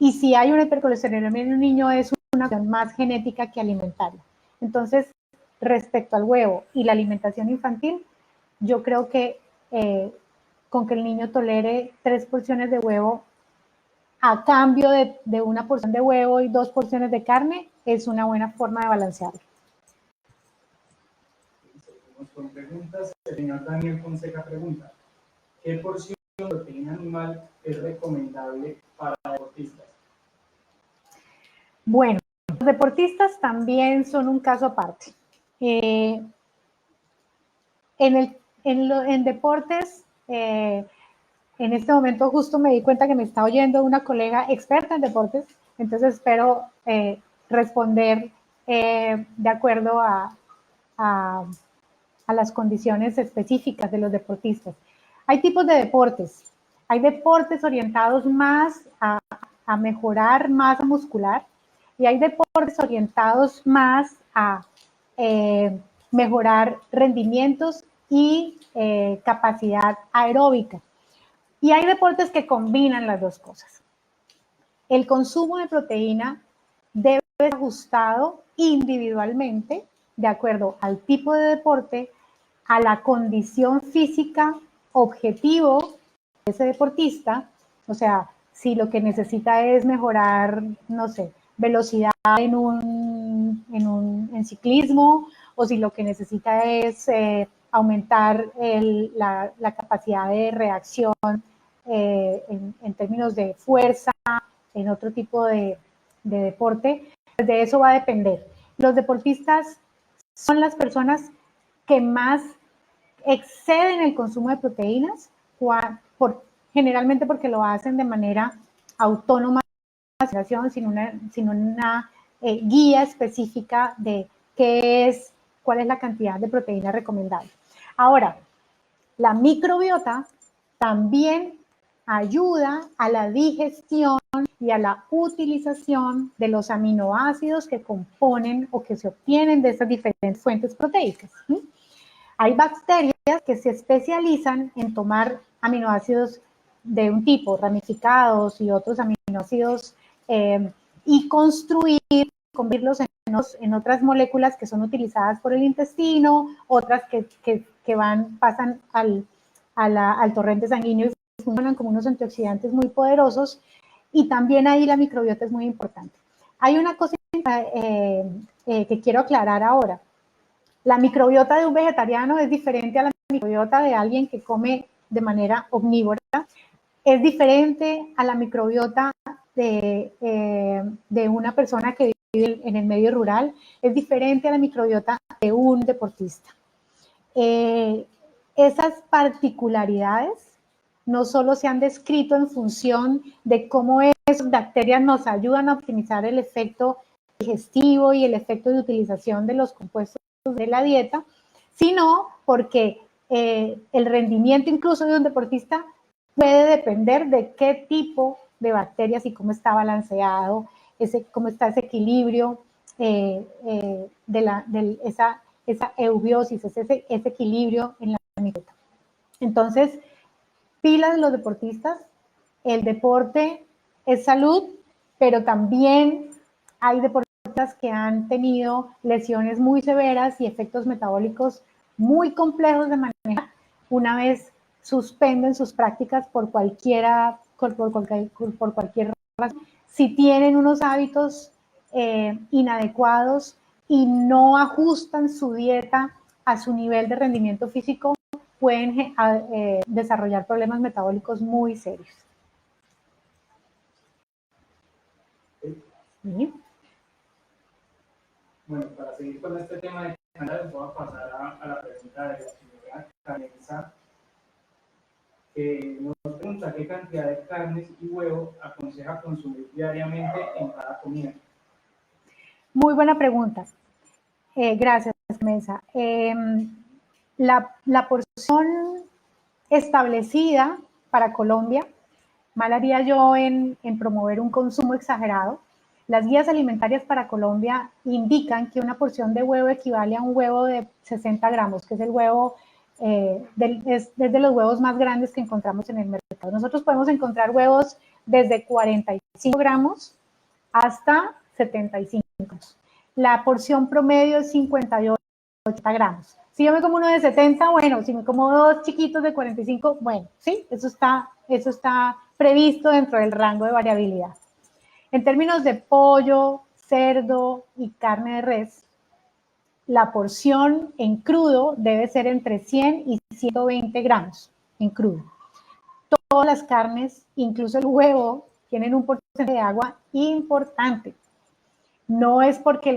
Y si hay una hipercolesterolemia en un niño es una cuestión más genética que alimentaria. Entonces, respecto al huevo y la alimentación infantil, yo creo que con que el niño tolere 3 porciones de huevo a cambio de una porción de huevo y 2 porciones de carne es una buena forma de balancearlo. Seguimos con preguntas. El señor Daniel Fonseca pregunta, ¿qué porción de proteína animal es recomendable para deportistas? Bueno, los deportistas también son un caso aparte. En deportes, en este momento justo me di cuenta que me está oyendo una colega experta en deportes, entonces espero responder de acuerdo a las condiciones específicas de los deportistas. Hay tipos de deportes. Hay deportes orientados más a mejorar masa muscular y hay deportes orientados más a mejorar rendimientos y capacidad aeróbica. Y hay deportes que combinan las dos cosas. El consumo de proteína debe ser ajustado individualmente de acuerdo al tipo de deporte, a la condición física objetivo de ese deportista. O sea, si lo que necesita es mejorar, no sé, velocidad en ciclismo, o si lo que necesita es aumentar la capacidad de reacción en términos de fuerza, en otro tipo de deporte, pues de eso va a depender. Los deportistas son las personas que más exceden el consumo de proteínas, generalmente porque lo hacen de manera autónoma, sin una guía específica de cuál es la cantidad de proteína recomendable. Ahora, la microbiota también ayuda a la digestión y a la utilización de los aminoácidos que componen o que se obtienen de estas diferentes fuentes proteicas. Hay bacterias que se especializan en tomar aminoácidos de un tipo, ramificados y otros aminoácidos, y convertirlos en otras moléculas que son utilizadas por el intestino, otras que pasan al torrente sanguíneo y funcionan como unos antioxidantes muy poderosos, y también ahí la microbiota es muy importante. Hay una cosa que quiero aclarar ahora. La microbiota de un vegetariano es diferente a la microbiota de alguien que come de manera omnívora, es diferente a la microbiota de una persona que vive en el medio rural, es diferente a la microbiota de un deportista. Esas particularidades no solo se han descrito en función de cómo esas bacterias nos ayudan a optimizar el efecto digestivo y el efecto de utilización de los compuestos de la dieta, sino porque el rendimiento incluso de un deportista puede depender de qué tipo de bacterias y cómo está balanceado, cómo está ese equilibrio esa eubiosis, ese equilibrio en la microbiota. Entonces, pilas de los deportistas, el deporte es salud, pero también hay deportistas que han tenido lesiones muy severas y efectos metabólicos muy complejos de manejar una vez suspenden sus prácticas por cualquier razón. Si tienen unos hábitos inadecuados y no ajustan su dieta a su nivel de rendimiento físico, pueden desarrollar problemas metabólicos muy serios. ¿Sí? Bueno, para seguir con este tema de canales, voy a pasar a la pregunta de la señora Carenza, que nos pregunta qué cantidad de carnes y huevo aconseja consumir diariamente en cada comida. Muy buena pregunta. Gracias, Mesa. La porción establecida para Colombia, mal haría yo en promover un consumo exagerado. Las guías alimentarias para Colombia indican que una porción de huevo equivale a un huevo de 60 gramos, que es el huevo, es de los huevos más grandes que encontramos en el mercado. Nosotros podemos encontrar huevos desde 45 gramos hasta 75 gramos. La porción promedio es 58 gramos. Si yo me como uno de 70, bueno, si me como dos chiquitos de 45, bueno, sí, eso está previsto dentro del rango de variabilidad. En términos de pollo, cerdo y carne de res, la porción en crudo debe ser entre 100 y 120 gramos en crudo. Todas las carnes, incluso el huevo, tienen un porcentaje de agua importante. No es porque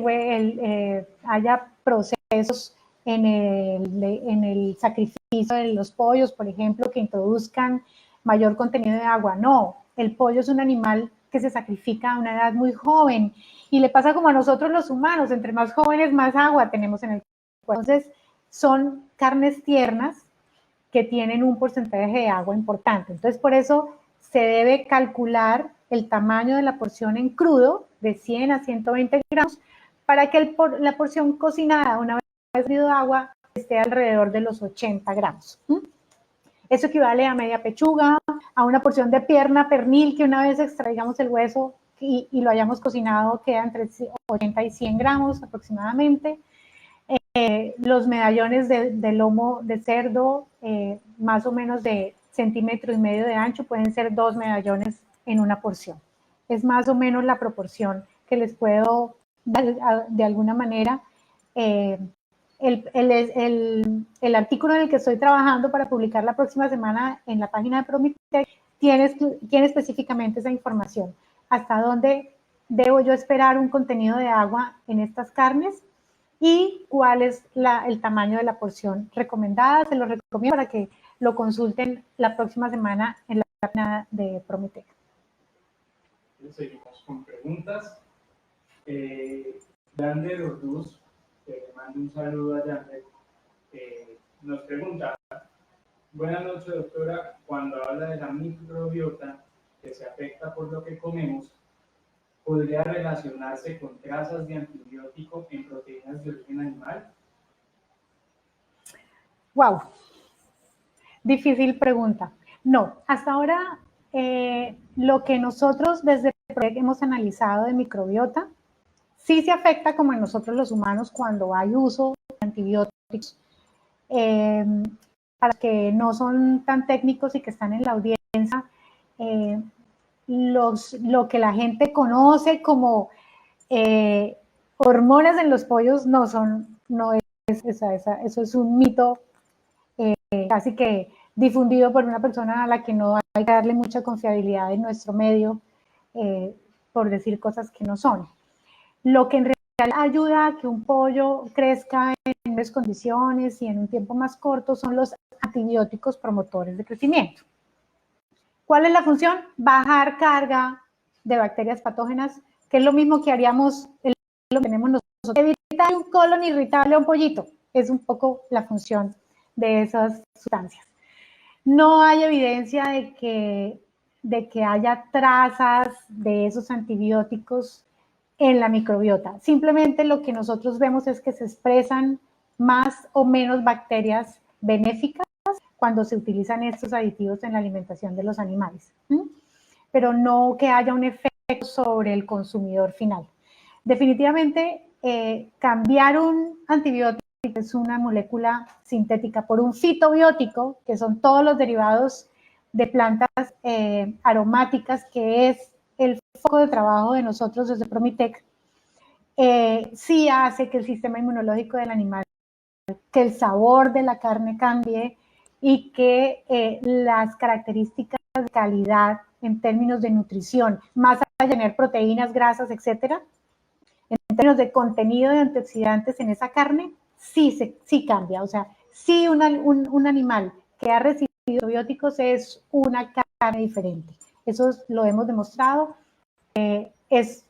haya procesos en el sacrificio de los pollos, por ejemplo, que introduzcan mayor contenido de agua. No, el pollo es un animal que se sacrifica a una edad muy joven y le pasa como a nosotros los humanos, entre más jóvenes más agua tenemos en el cuerpo. Entonces son carnes tiernas que tienen un porcentaje de agua importante. Entonces por eso se debe calcular el tamaño de la porción en crudo de 100 a 120 gramos para que la porción cocinada una vez perdido agua esté alrededor de los 80 gramos. Eso equivale a media pechuga, a una porción de pierna pernil que una vez extraigamos el hueso y lo hayamos cocinado, queda entre 80 y 100 gramos aproximadamente. Los medallones de lomo de cerdo, más o menos de 1,5 centímetros de ancho, pueden ser 2 medallones en una porción. Es más o menos la proporción que les puedo dar de alguna manera. El artículo en el que estoy trabajando para publicar la próxima semana en la página de Promitec tiene específicamente esa información. Hasta dónde debo yo esperar un contenido de agua en estas carnes y cuál es el tamaño de la porción recomendada. Se lo recomiendo para que lo consulten la próxima semana en la página de Promitec. Seguimos con preguntas. Yander Orduz, le mando un saludo a Yander, nos pregunta: buenas noches, doctora. Cuando habla de la microbiota que se afecta por lo que comemos, ¿podría relacionarse con trazas de antibiótico en proteínas de origen animal? Wow, difícil pregunta. No, hasta ahora lo que nosotros desde Promitec hemos analizado de microbiota sí se afecta como en nosotros los humanos cuando hay uso de antibióticos. Para que no son tan técnicos y que están en la audiencia, lo que la gente conoce como hormonas en los pollos no es eso es un mito casi que difundido por una persona a la que no hay que darle mucha confiabilidad en nuestro medio por decir cosas que no son. Lo que en realidad ayuda a que un pollo crezca en mejores condiciones y en un tiempo más corto son los antibióticos promotores de crecimiento. ¿Cuál es la función? Bajar carga de bacterias patógenas, que es lo mismo que haríamos, lo que tenemos nosotros. Evitar un colon irritable a un pollito, es un poco la función de esas sustancias. No hay evidencia de que haya trazas de esos antibióticos en la microbiota. Simplemente lo que nosotros vemos es que se expresan más o menos bacterias benéficas cuando se utilizan estos aditivos en la alimentación de los animales, pero no que haya un efecto sobre el consumidor final. Definitivamente, cambiar un antibiótico, que es una molécula sintética, por un fitobiótico, que son todos los derivados de plantas aromáticas, que es el foco de trabajo de nosotros desde Promitec, sí hace que el sistema inmunológico del animal, que el sabor de la carne cambie y que las características de calidad en términos de nutrición, más allá de tener proteínas, grasas, etcétera, en términos de contenido de antioxidantes en esa carne, sí cambia. O sea, sí un animal que ha recibido antibióticos es una carne diferente. Eso lo hemos demostrado. Es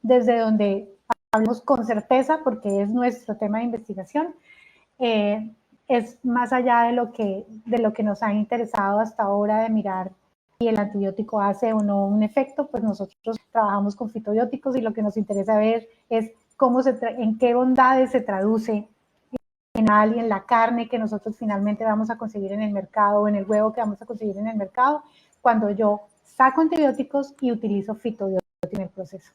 desde donde hablamos con certeza, porque es nuestro tema de investigación. Es más allá de lo que nos ha interesado hasta ahora de mirar si el antibiótico hace o no un efecto, pues nosotros trabajamos con fitobióticos y lo que nos interesa ver es en qué bondades se traduce en la carne que nosotros finalmente vamos a conseguir en el mercado, o en el huevo que vamos a conseguir en el mercado, cuando yo saco antibióticos y utilizo fitobióticos en el proceso.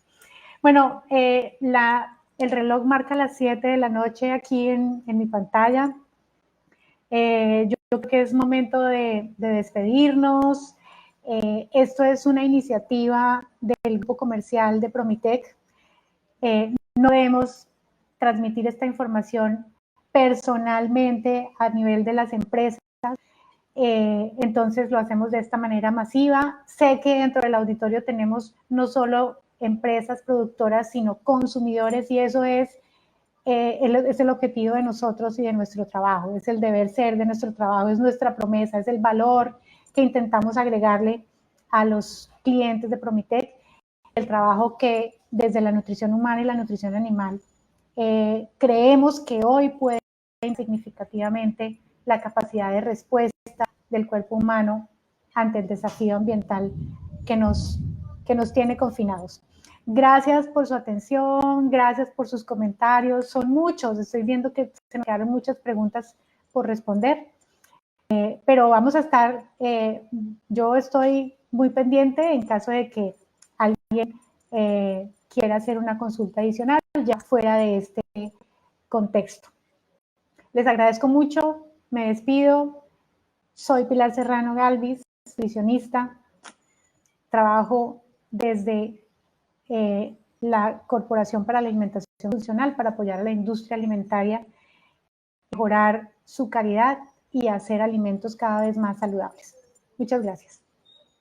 Bueno, el reloj marca las 7 de la noche aquí en mi pantalla. Yo creo que es momento de despedirnos. Esto es una iniciativa del grupo comercial de Promitec. No debemos transmitir esta información personalmente a nivel de las empresas. Entonces lo hacemos de esta manera masiva. Sé que dentro del auditorio tenemos no solo empresas productoras, sino consumidores, y eso es el objetivo de nosotros y de nuestro trabajo, es el deber ser de nuestro trabajo, es nuestra promesa, es el valor que intentamos agregarle a los clientes de Promitec, el trabajo que desde la nutrición humana y la nutrición animal creemos que hoy puede significativamente la capacidad de respuesta del cuerpo humano ante el desafío ambiental que nos tiene confinados. Gracias por su atención, gracias por sus comentarios, son muchos, estoy viendo que se me quedaron muchas preguntas por responder, pero vamos a estar, yo estoy muy pendiente en caso de que alguien quiera hacer una consulta adicional ya fuera de este contexto. Les agradezco mucho, me despido. Soy Pilar Serrano Galvis, nutricionista. Trabajo desde la Corporación para la Alimentación Funcional para apoyar a la industria alimentaria, mejorar su calidad y hacer alimentos cada vez más saludables. Muchas gracias.